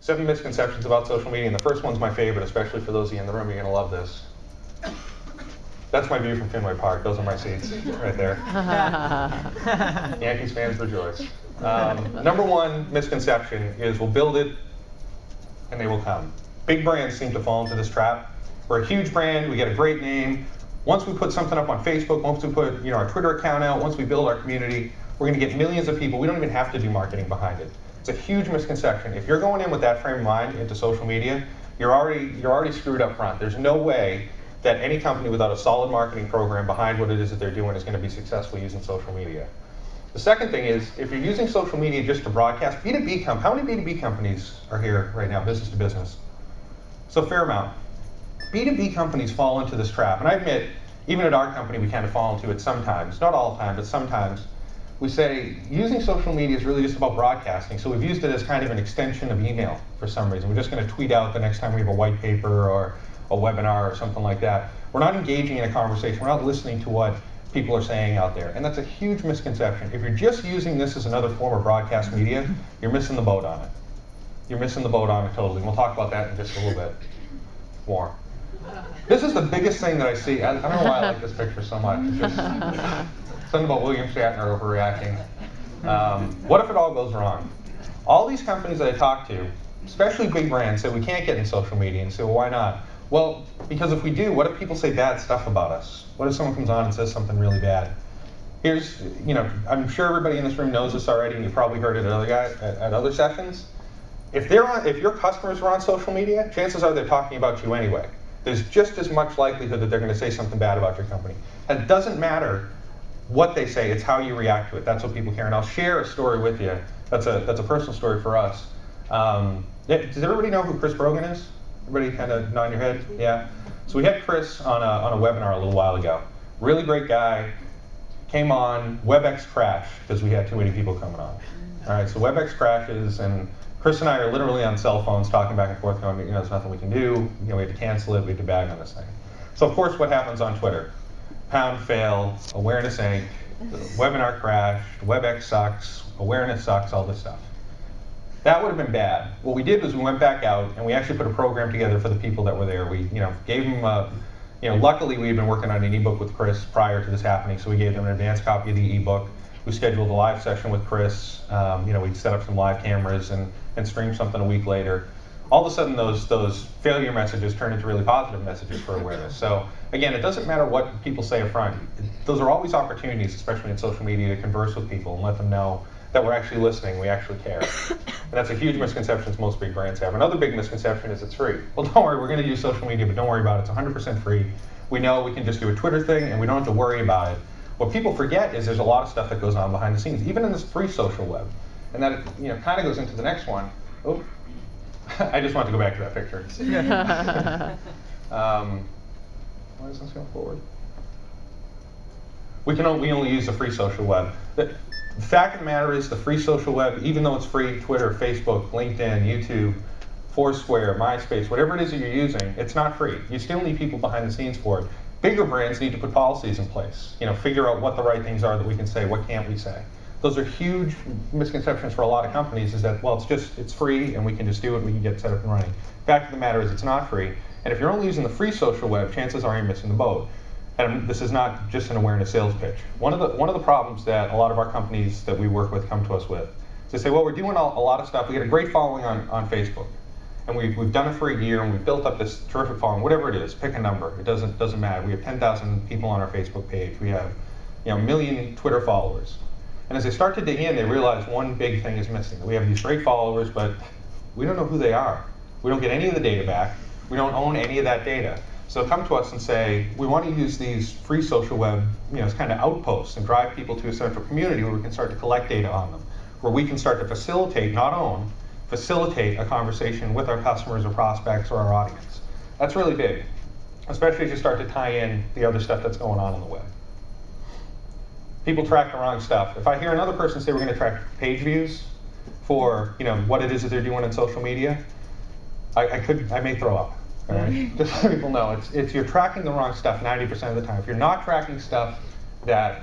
7 misconceptions about social media, and the first one's my favorite, especially for those of you in the room. You're going to love this. That's my view from Fenway Park. Those are my seats right there. Yankees fans rejoice. Number 1 misconception is we'll build it and they will come. Big brands seem to fall into this trap. We're a huge brand. We get a great name. Once we put something up on Facebook, once we put our Twitter account out, once we build our community, we're going to get millions of people. We don't even have to do marketing behind it. It's a huge misconception. If you're going in with that frame of mind into social media, you're already screwed up front. There's no way that any company without a solid marketing program behind what it is that they're doing is going to be successful using social media. The second thing is, if you're using social media just to broadcast, B2B how many B2B companies are here right now, business to business? So a fair amount. B2B companies fall into this trap, and I admit, even at our company, we kind of fall into it sometimes. Not all the time, but sometimes. We say using social media is really just about broadcasting, so we've used it as kind of an extension of email for some reason. We're just going to tweet out the next time we have a white paper or a webinar or something like that. We're not engaging in a conversation. We're not listening to what people are saying out there, and that's a huge misconception. If you're just using this as another form of broadcast media, you're missing the boat on it. You're missing the boat on it totally. And we'll talk about that in just a little bit more. This is the biggest thing that I see. I don't know why I like this picture so much. It's just something about William Shatner overreacting. What if it all goes wrong? All these companies that I talk to, especially big brands, say we can't get in social media, and say, well, why not? Well, because if we do, what if people say bad stuff about us? What if someone comes on and says something really bad? Here's, I'm sure everybody in this room knows this already, and you've probably heard it at other sessions. If your customers are on social media, chances are they're talking about you anyway. There's just as much likelihood that they're going to say something bad about your company. And it doesn't matter what they say, it's how you react to it. That's what people care. And I'll share a story with you. That's a personal story for us. Does everybody know who Chris Brogan is? Everybody kind of nod your head? Yeah. So we had Chris on a webinar a little while ago. Really great guy. Came on, WebEx crashed because we had too many people coming on. All right, so WebEx crashes, and Chris and I are literally on cell phones talking back and forth, going, there's nothing we can do. We have to cancel it. We have to bag on this thing. So of course, what happens on Twitter? Pound fail, awareness Inc., webinar crashed, WebEx sucks, awareness sucks, all this stuff. That would have been bad. What we did was we went back out and we actually put a program together for the people that were there. We gave them, luckily we had been working on an ebook with Chris prior to this happening, so we gave them an advanced copy of the ebook. We scheduled a live session with Chris. We set up some live cameras and streamed something a week later. All of a sudden, those failure messages turn into really positive messages for awareness. So again, it doesn't matter what people say up front. Those are always opportunities, especially in social media, to converse with people and let them know that we're actually listening, we actually care. And that's a huge misconception most big brands have. Another big misconception is it's free. Well, don't worry, we're going to use social media, but don't worry about it. It's 100% free. We know we can just do a Twitter thing, and we don't have to worry about it. What people forget is there's a lot of stuff that goes on behind the scenes, even in this free social web. And that kind of goes into the next one. Oh, I just want to go back to that picture. Why is this going forward? We only use the free social web. The fact of the matter is the free social web, even though it's free, Twitter, Facebook, LinkedIn, YouTube, Foursquare, MySpace, whatever it is that you're using, it's not free. You still need people behind the scenes for it. Bigger brands need to put policies in place, figure out what the right things are that we can say, what can't we say. Those are huge misconceptions for a lot of companies, is that, well, it's free and we can just do it, we can get set up and running. Fact of the matter is it's not free. And if you're only using the free social web, chances are you're missing the boat. And this is not just an awareness sales pitch. One of the problems that a lot of our companies that we work with come to us with is they say, well, we're doing a lot of stuff. We get a great following on Facebook. And we've done it for a year, and we've built up this terrific following, whatever it is, pick a number. It doesn't matter. We have 10,000 people on our Facebook page. We have 1 million Twitter followers. And as they start to dig in, they realize one big thing is missing. We have these great followers, but we don't know who they are. We don't get any of the data back. We don't own any of that data. So come to us and say, we want to use these free social web as kind of outposts and drive people to a central community where we can start to collect data on them, where we can start to facilitate, not own, facilitate a conversation with our customers or prospects or our audience. That's really big, especially as you start to tie in the other stuff that's going on the web. People track the wrong stuff. If I hear another person say we're going to track page views for what it is that they're doing in social media, I may throw up. All right? Just so people know, it's you're tracking the wrong stuff 90% of the time. If you're not tracking stuff that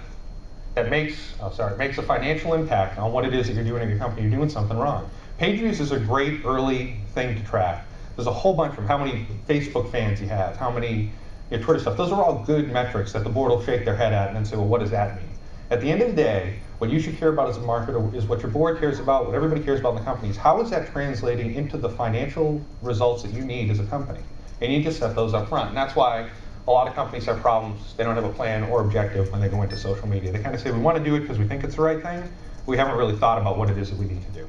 that makes a financial impact on what it is that you're doing in your company, you're doing something wrong. Page views is a great early thing to track. There's a whole bunch from how many Facebook fans you have, how many Twitter stuff. Those are all good metrics that the board will shake their head at and then say, well, what does that mean? At the end of the day, what you should care about as a marketer is what your board cares about, what everybody cares about in the company is how is that translating into the financial results that you need as a company? And you need to set those up front. And that's why a lot of companies have problems. They don't have a plan or objective when they go into social media. They kind of say, we want to do it because we think it's the right thing. We haven't really thought about what it is that we need to do.